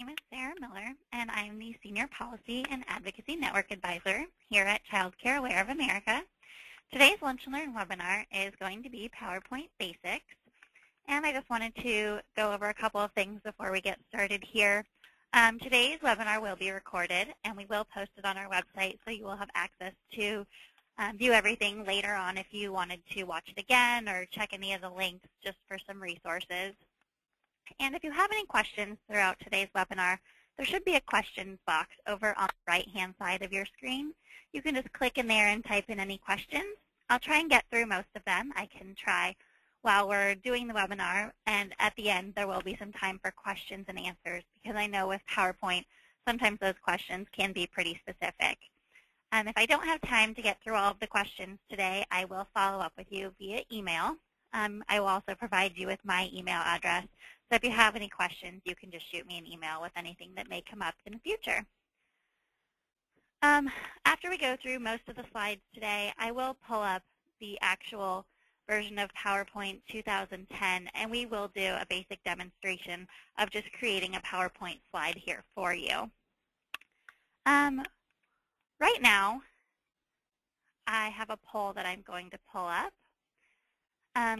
My name is Sarah Miller, and I am the Senior Policy and Advocacy Network Advisor here at Child Care Aware of America. Today's Lunch and Learn webinar is going to be PowerPoint Basics, and I just wanted to go over a couple of things before we get started here. Today's webinar will be recorded, and we will post it on our website, so you will have access to view everything later on if you wanted to watch it again or check any of the links just for some resources. And if you have any questions throughout today's webinar, there should be a questions box over on the right-hand side of your screen. You can just click in there and type in any questions. I'll try and get through most of them. I can try while we're doing the webinar, and at the end there will be some time for questions and answers because I know with PowerPoint, sometimes those questions can be pretty specific. If I don't have time to get through all of the questions today, I will follow up with you via email. I will also provide you with my email address. So if you have any questions, you can just shoot me an email with anything that may come up in the future. After we go through most of the slides today, I will pull up the actual version of PowerPoint 2010, and we will do a basic demonstration of just creating a PowerPoint slide here for you. Right now, I have a poll that I'm going to pull up.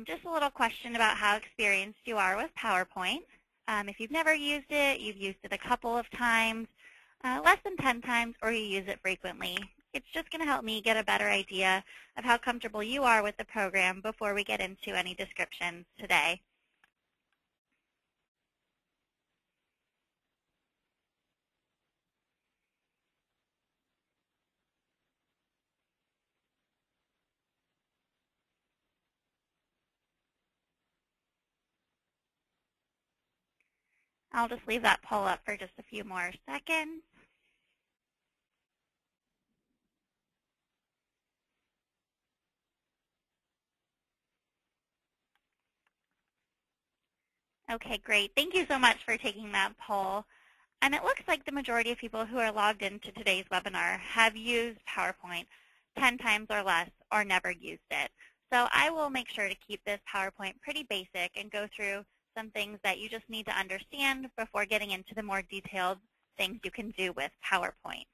Just a little question about how experienced you are with PowerPoint. If you've never used it, you've used it a couple of times, less than 10 times, or you use it frequently. It's just going to help me get a better idea of how comfortable you are with the program before we get into any descriptions today. I'll just leave that poll up for just a few more seconds. Okay, great. Thank you so much for taking that poll. And it looks like the majority of people who are logged into today's webinar have used PowerPoint 10 times or less or never used it. So I will make sure to keep this PowerPoint pretty basic and go through some things that you just need to understand before getting into the more detailed things you can do with PowerPoint.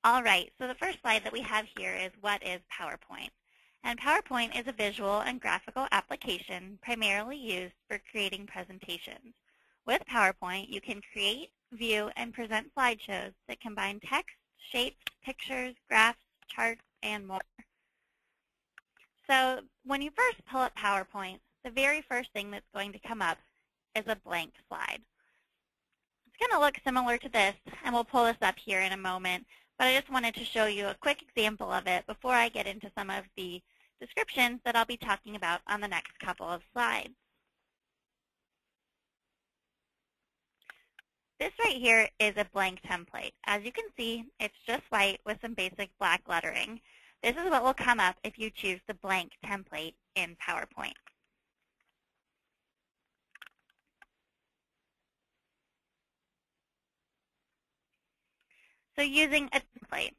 All right, so the first slide that we have here is what is PowerPoint? And PowerPoint is a visual and graphical application primarily used for creating presentations. With PowerPoint, you can create, view, and present slideshows that combine text, shapes, pictures, graphs, charts, and more. So when you first pull up PowerPoint, the very first thing that's going to come up is a blank slide. It's going to look similar to this, and we'll pull this up here in a moment, but I just wanted to show you a quick example of it before I get into some of the descriptions that I'll be talking about on the next couple of slides. This right here is a blank template. As you can see, it's just white with some basic black lettering. This is what will come up if you choose the blank template in PowerPoint. So using a template,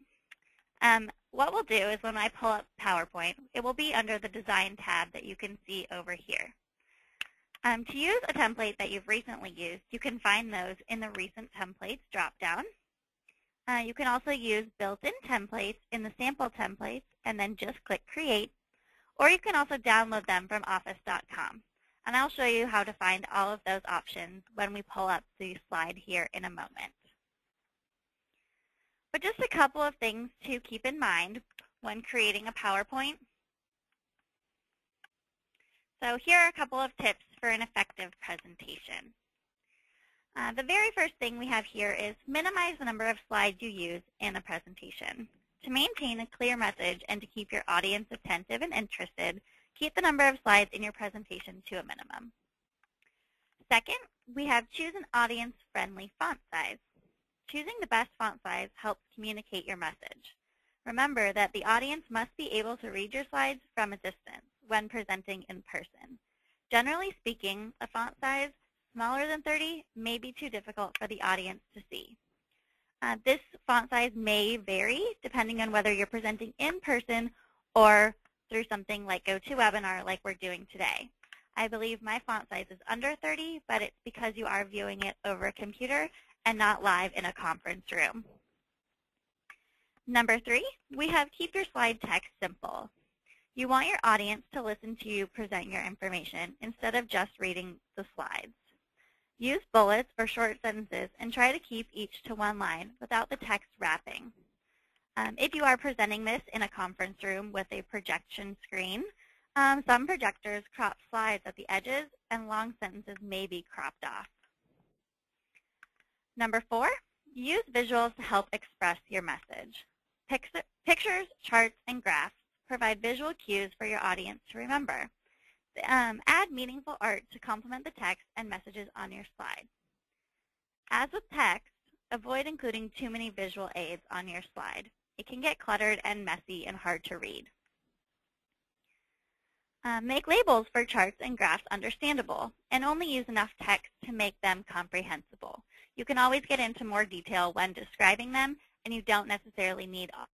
what we'll do is when I pull up PowerPoint, it will be under the Design tab that you can see over here. To use a template that you've recently used, you can find those in the Recent Templates drop-down. You can also use built-in templates in the sample templates and then just click Create, or you can also download them from office.com. And I'll show you how to find all of those options when we pull up the slide here in a moment. But just a couple of things to keep in mind when creating a PowerPoint. So here are a couple of tips for an effective presentation. The very first thing we have here is minimize the number of slides you use in a presentation. To maintain a clear message and to keep your audience attentive and interested, keep the number of slides in your presentation to a minimum. Second, we have choose an audience-friendly font size. Choosing the best font size helps communicate your message. Remember that the audience must be able to read your slides from a distance when presenting in person. Generally speaking, a font size smaller than 30 may be too difficult for the audience to see. This font size may vary depending on whether you're presenting in person or through something like GoToWebinar like we're doing today. I believe my font size is under 30, but it's because you are viewing it over a computer and not live in a conference room. Number 3, we have keep your slide text simple. You want your audience to listen to you present your information instead of just reading the slides. Use bullets or short sentences and try to keep each to one line without the text wrapping. If you are presenting this in a conference room with a projection screen, some projectors crop slides at the edges and long sentences may be cropped off. Number 4, use visuals to help express your message. Pictures, charts, and graphs provide visual cues for your audience to remember. Add meaningful art to complement the text and messages on your slide. As with text, avoid including too many visual aids on your slide. It can get cluttered and messy and hard to read. Make labels for charts and graphs understandable, and only use enough text to make them comprehensible. You can always get into more detail when describing them, and you don't necessarily need all.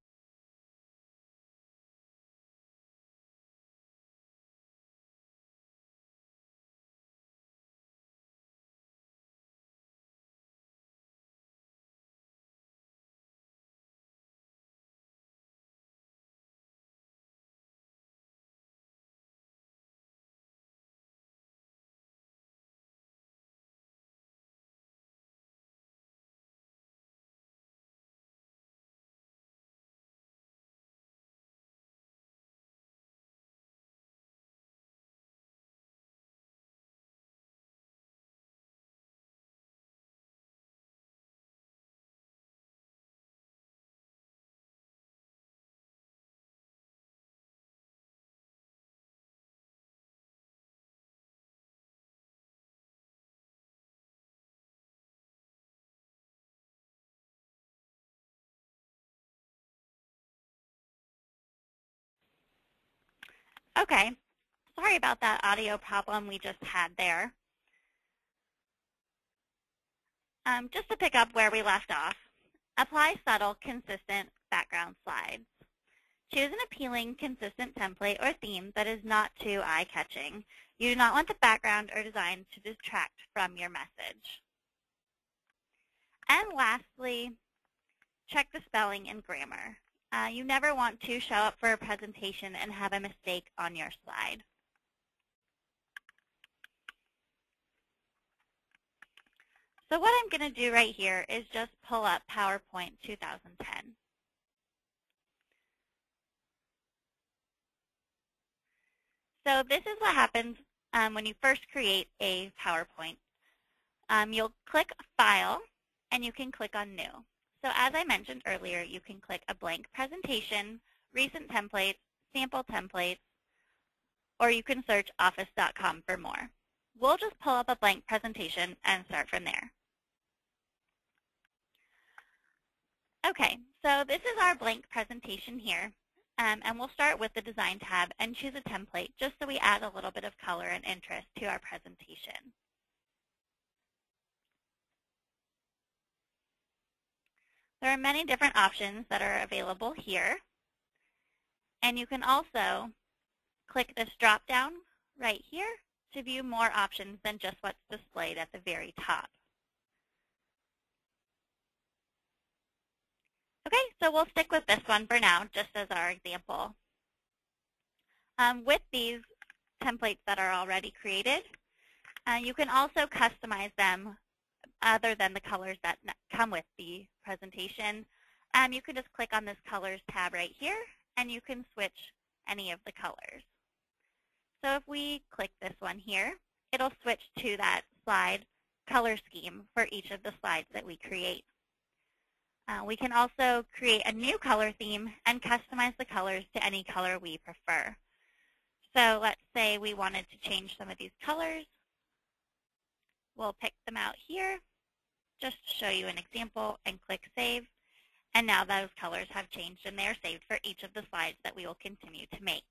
Okay, sorry about that audio problem we just had there. Just to pick up where we left off, apply subtle, consistent background slides. Choose an appealing, consistent template or theme that is not too eye-catching. You do not want the background or design to distract from your message. And lastly, check the spelling and grammar. You never want to show up for a presentation and have a mistake on your slide. So what I'm going to do right here is just pull up PowerPoint 2010. So this is what happens when you first create a PowerPoint. You'll click File, and you can click on New. So as I mentioned earlier, you can click a blank presentation, recent templates, sample templates, or you can search office.com for more. We'll just pull up a blank presentation and start from there. Okay, so this is our blank presentation here, and we'll start with the Design tab and choose a template just so we add a little bit of color and interest to our presentation. There are many different options that are available here, and you can also click this drop-down right here to view more options than just what's displayed at the very top. Okay, so we'll stick with this one for now, just as our example. With these templates that are already created, you can also customize them other than the colors that come with the presentation. You can just click on this Colors tab right here, and you can switch any of the colors. So if we click this one here, it'll switch to that slide color scheme for each of the slides that we create. We can also create a new color theme and customize the colors to any color we prefer. So let's say we wanted to change some of these colors. We'll pick them out here just to show you an example and click Save. And now those colors have changed and they're saved for each of the slides that we will continue to make.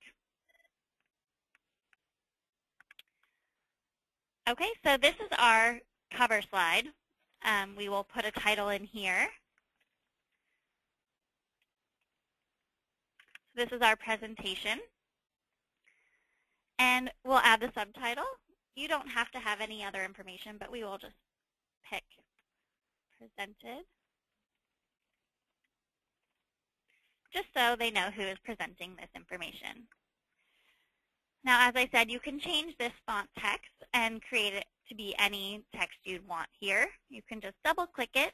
Okay, so this is our cover slide. We will put a title in here. This is our presentation. And we'll add the subtitle. You don't have to have any other information, but we will just pick presented, just so they know who is presenting this information. Now, as I said, you can change this font text and create it to be any text you'd want here. You can just double-click it,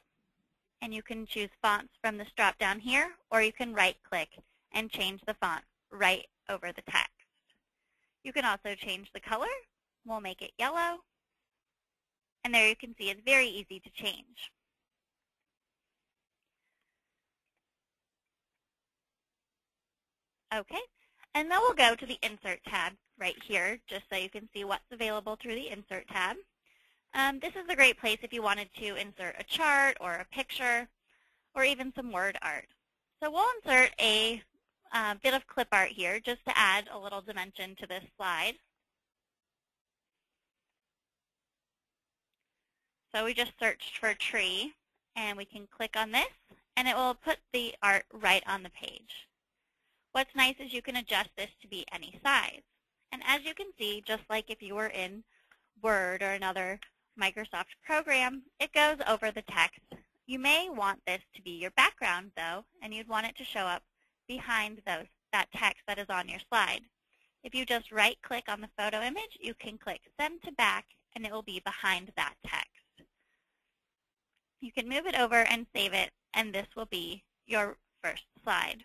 and you can choose fonts from this drop-down here, or you can right-click and change the font right over the text. You can also change the color. We'll make it yellow. And there you can see it's very easy to change. Okay, and then we'll go to the Insert tab right here, just so you can see what's available through the Insert tab. This is a great place if you wanted to insert a chart or a picture or even some word art. So we'll insert a bit of clip art here just to add a little dimension to this slide. So we just searched for tree, and we can click on this, and it will put the art right on the page. What's nice is you can adjust this to be any size. And as you can see, just like if you were in Word or another Microsoft program, it goes over the text. You may want this to be your background, though, and you'd want it to show up behind that text that is on your slide. If you just right-click on the photo image, you can click Send to Back, and it will be behind that text. You can move it over and save it, and this will be your first slide.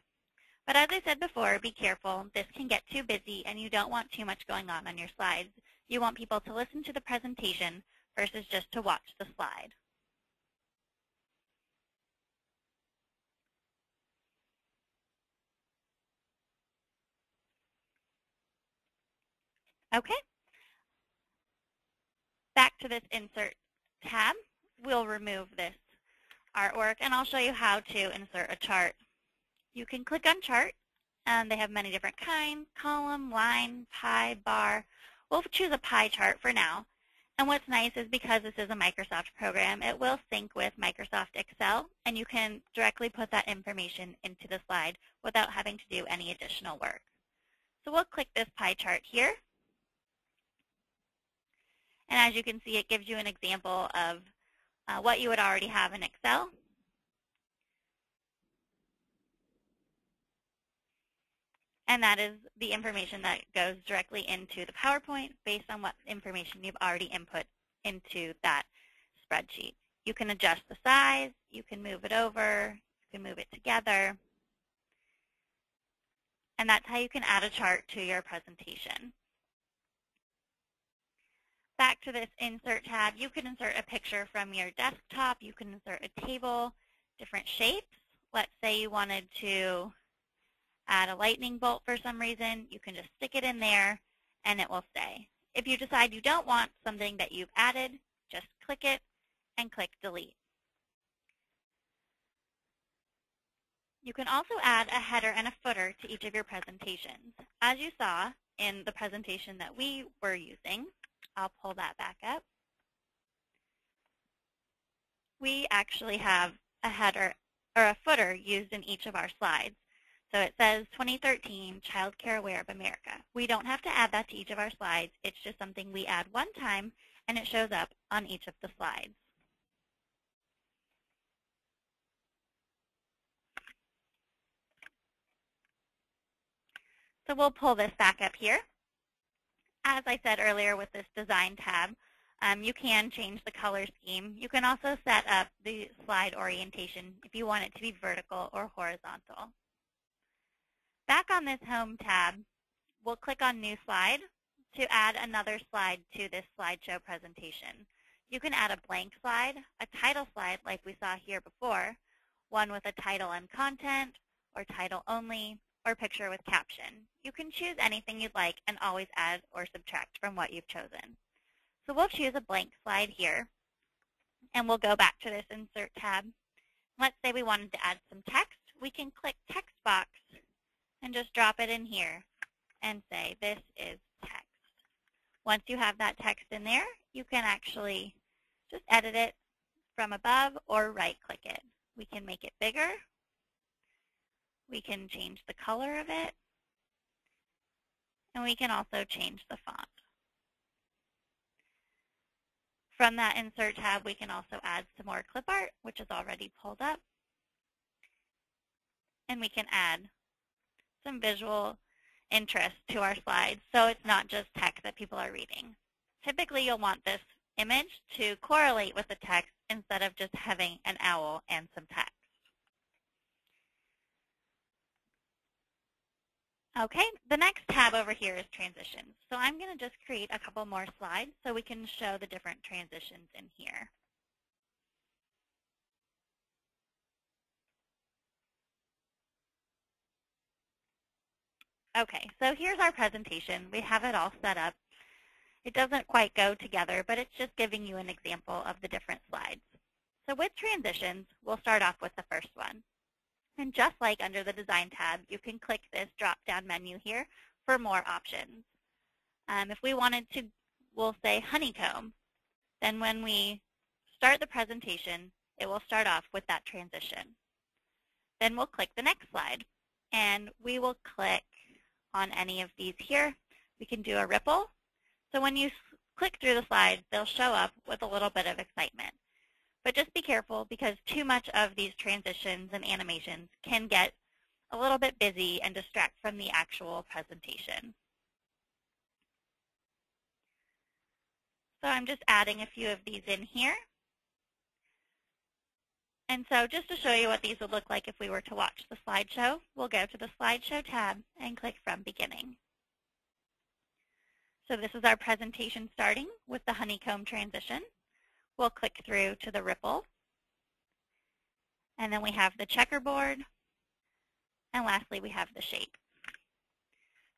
But as I said before, be careful. This can get too busy, and you don't want too much going on your slides. You want people to listen to the presentation versus just to watch the slide. Okay. Back to this Insert tab, we'll remove this artwork, and I'll show you how to insert a chart. You can click on Chart, and they have many different kinds: column, line, pie, bar. We'll choose a pie chart for now. And what's nice is because this is a Microsoft program, it will sync with Microsoft Excel, and you can directly put that information into the slide without having to do any additional work. So we'll click this pie chart here. And as you can see, it gives you an example of what you would already have in Excel. And that is the information that goes directly into the PowerPoint based on what information you've already input into that spreadsheet. You can adjust the size, you can move it over, you can move it together. And that's how you can add a chart to your presentation. Back to this Insert tab, you can insert a picture from your desktop. You can insert a table, different shapes. Let's say you wanted to add a lightning bolt for some reason. You can just stick it in there, and it will stay. If you decide you don't want something that you've added, just click it and click Delete. You can also add a header and a footer to each of your presentations. As you saw in the presentation that we were using, I'll pull that back up. We actually have a header or a footer used in each of our slides. So it says 2013 Child Care Aware of America. We don't have to add that to each of our slides. It's just something we add one time, and it shows up on each of the slides. So we'll pull this back up here. As I said earlier with this Design tab, you can change the color scheme. You can also set up the slide orientation if you want it to be vertical or horizontal. Back on this Home tab, we'll click on New Slide to add another slide to this slideshow presentation. You can add a blank slide, a title slide like we saw here before, one with a title and content, or title only, or picture with caption. You can choose anything you'd like and always add or subtract from what you've chosen. So we'll choose a blank slide here, and we'll go back to this Insert tab. Let's say we wanted to add some text. We can click Text Box and just drop it in here and say, this is text. Once you have that text in there, you can actually just edit it from above or right-click it. We can make it bigger. We can change the color of it. And we can also change the font. From that Insert tab, we can also add some more clip art, which is already pulled up. And we can add some visual interest to our slides, so it's not just text that people are reading. Typically, you'll want this image to correlate with the text instead of just having an owl and some text. Okay, the next tab over here is transitions. So I'm going to just create a couple more slides so we can show the different transitions in here. Okay, so here's our presentation. We have it all set up. It doesn't quite go together, but it's just giving you an example of the different slides. So with transitions, we'll start off with the first one. And just like under the Design tab, you can click this drop-down menu here for more options. If we wanted to, we'll say honeycomb. Then when we start the presentation, it will start off with that transition. Then we'll click the next slide, and we will click on any of these here. We can do a ripple. So when you click through the slides, they'll show up with a little bit of excitement. But just be careful, because too much of these transitions and animations can get a little bit busy and distract from the actual presentation. So I'm just adding a few of these in here. And so just to show you what these would look like if we were to watch the slideshow, we'll go to the Slideshow tab and click From Beginning. So this is our presentation starting with the honeycomb transition. We'll click through to the ripple. And then we have the checkerboard. And lastly, we have the shape.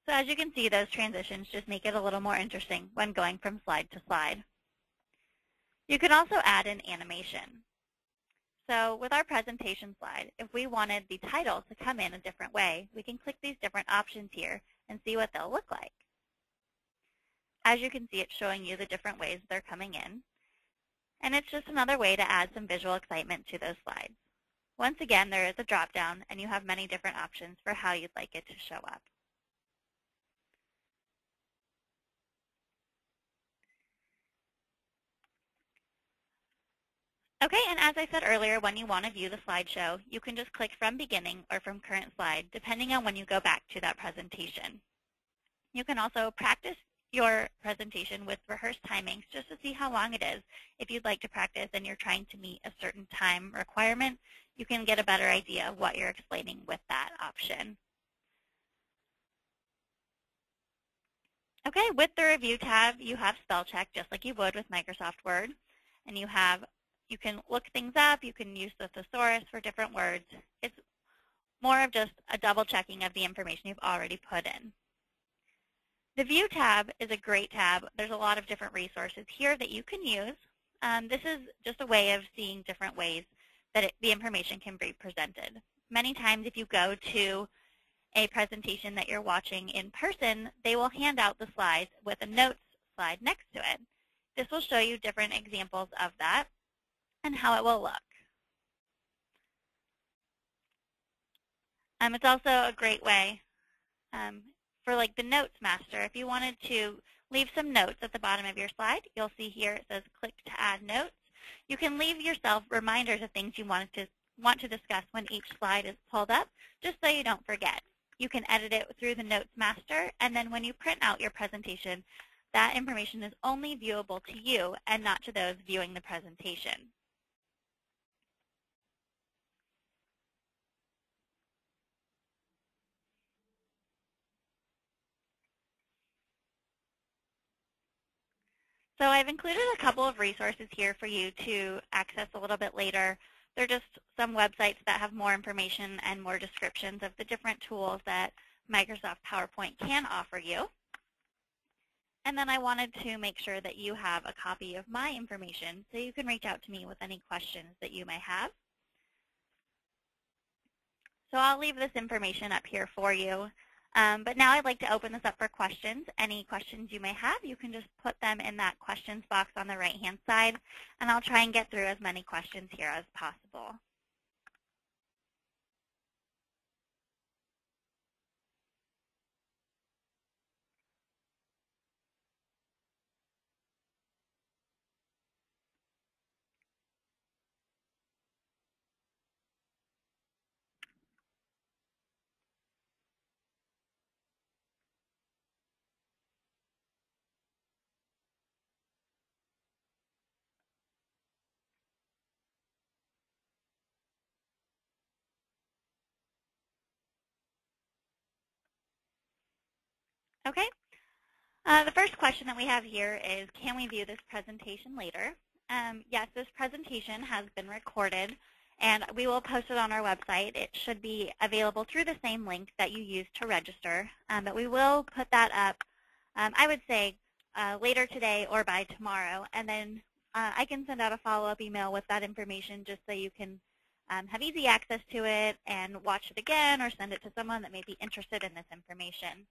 So as you can see, those transitions just make it a little more interesting when going from slide to slide. You can also add an animation. So with our presentation slide, if we wanted the title to come in a different way, we can click these different options here and see what they'll look like. As you can see, it's showing you the different ways they're coming in. And it's just another way to add some visual excitement to those slides. Once again, there is a drop-down, and you have many different options for how you'd like it to show up. Okay, and as I said earlier, when you want to view the slideshow, you can just click From Beginning or From Current Slide, depending on when you go back to that presentation. You can also practice your presentation with rehearsed timings just to see how long it is. If you'd like to practice and you're trying to meet a certain time requirement, you can get a better idea of what you're explaining with that option. Okay, with the Review tab, you have spell check just like you would with Microsoft Word. And you can look things up, you can use the thesaurus for different words. It's more of just a double checking of the information you've already put in. The View tab is a great tab. There's a lot of different resources here that you can use. This is just a way of seeing different ways that the information can be presented. Many times if you go to a presentation that you're watching in person, they will hand out the slides with a notes slide next to it. This will show you different examples of that and how it will look. It's also a great way for like the Notes Master. If you wanted to leave some notes at the bottom of your slide, you'll see here it says click to add notes. You can leave yourself reminders of things you want to discuss when each slide is pulled up, just so you don't forget. You can edit it through the Notes Master, and then when you print out your presentation, that information is only viewable to you and not to those viewing the presentation. So I've included a couple of resources here for you to access a little bit later. They're just some websites that have more information and more descriptions of the different tools that Microsoft PowerPoint can offer you. And then I wanted to make sure that you have a copy of my information so you can reach out to me with any questions that you may have. So I'll leave this information up here for you. But now I'd like to open this up for questions. Any questions you may have, you can just put them in that questions box on the right-hand side, and I'll try and get through as many questions here as possible. Okay. The first question that we have here is, can we view this presentation later? Yes, this presentation has been recorded, and we will post it on our website. It should be available through the same link that you used to register, but we will put that up, I would say, later today or by tomorrow, and then I can send out a follow-up email with that information just so you can have easy access to it and watch it again or send it to someone that may be interested in this information.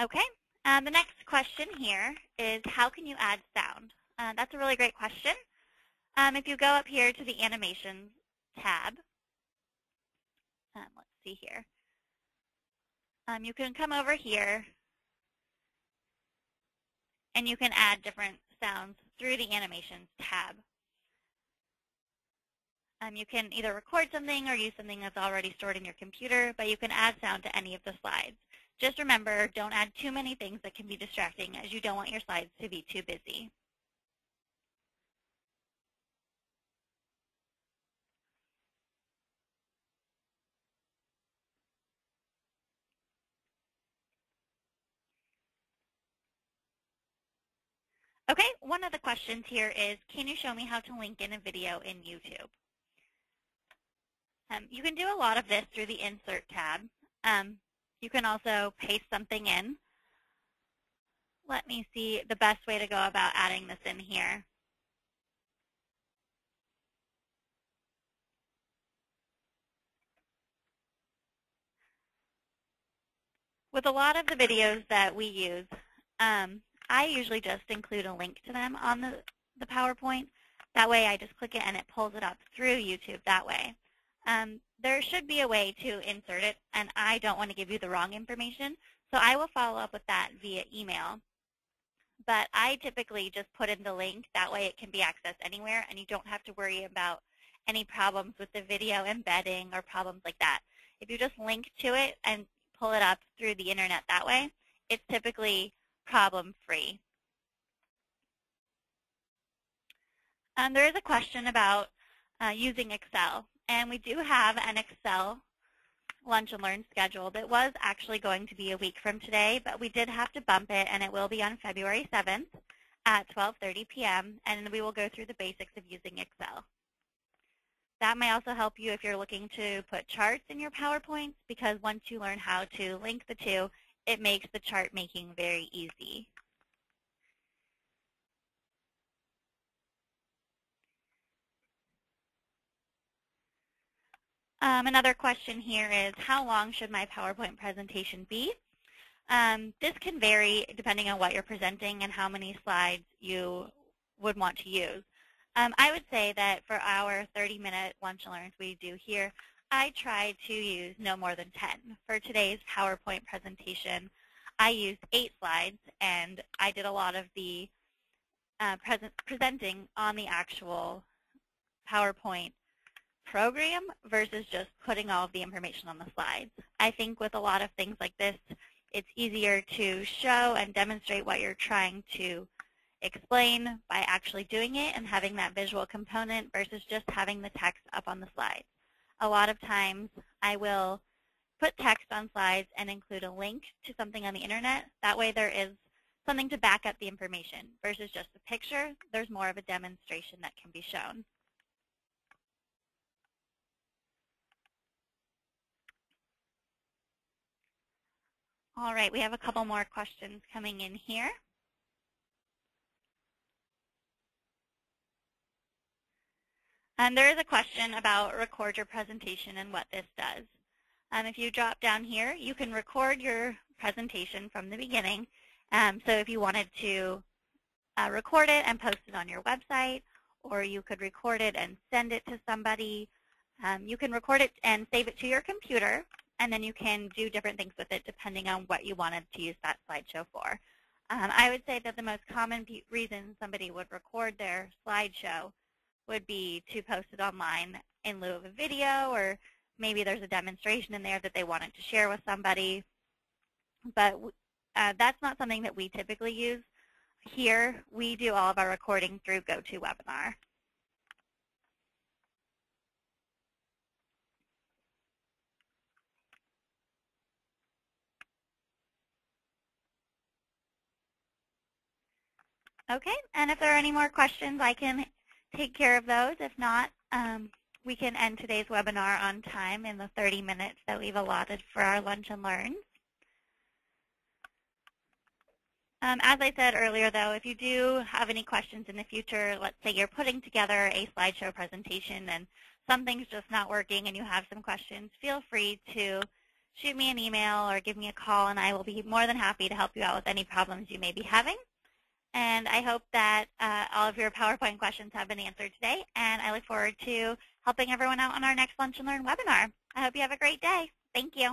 Okay, the next question here is, how can you add sound? That's a really great question. If you go up here to the Animations tab, let's see here. You can come over here and you can add different sounds through the Animations tab. You can either record something or use something that's already stored in your computer, but you can add sound to any of the slides. Just remember, don't add too many things that can be distracting, as you don't want your slides to be too busy. Okay, one of the questions here is, can you show me how to link in a video in YouTube? You can do a lot of this through the Insert tab. You can also paste something in. Let me see the best way to go about adding this in here. With a lot of the videos that we use, I usually just include a link to them on the PowerPoint. That way I just click it and it pulls it up through YouTube that way. There should be a way to insert it, and I don't want to give you the wrong information, so I will follow up with that via email. But I typically just put in the link. That way it can be accessed anywhere, and you don't have to worry about any problems with the video embedding or problems like that. If you just link to it and pull it up through the internet that way, it's typically problem-free. There is a question about using Excel, and we do have an Excel Lunch and Learn scheduled. It was actually going to be a week from today, but we did have to bump it, and it will be on February 7th at 12:30 p.m., and we will go through the basics of using Excel. That may also help you if you're looking to put charts in your PowerPoints, because once you learn how to link the two, it makes the chart making very easy. Another question here is, how long should my PowerPoint presentation be? This can vary depending on what you're presenting and how many slides you would want to use. I would say that for our 30-minute lunch and learns we do here, I try to use no more than 10. For today's PowerPoint presentation, I used 8 slides, and I did a lot of the presenting on the actual PowerPoint program versus just putting all of the information on the slides. I think with a lot of things like this, it's easier to show and demonstrate what you're trying to explain by actually doing it and having that visual component versus just having the text up on the slides. A lot of times I will put text on slides and include a link to something on the internet. That way there is something to back up the information versus just a picture. There's more of a demonstration that can be shown. All right, we have a couple more questions coming in here. And there is a question about record your presentation and what this does. If you drop down here, you can record your presentation from the beginning. So if you wanted to record it and post it on your website, or you could record it and send it to somebody, you can record it and save it to your computer, and then you can do different things with it depending on what you wanted to use that slideshow for. I would say that the most common reason somebody would record their slideshow would be to post it online in lieu of a video, or maybe there's a demonstration in there that they wanted to share with somebody. But that's not something that we typically use. Here, we do all of our recording through GoToWebinar. Okay, and if there are any more questions, I can take care of those. If not, we can end today's webinar on time in the 30 minutes that we've allotted for our Lunch and Learns. As I said earlier, though, if you do have any questions in the future, let's say you're putting together a slideshow presentation and something's just not working and you have some questions, feel free to shoot me an email or give me a call, and I will be more than happy to help you out with any problems you may be having. And I hope that all of your PowerPoint questions have been answered today, and I look forward to helping everyone out on our next Lunch and Learn webinar. I hope you have a great day. Thank you.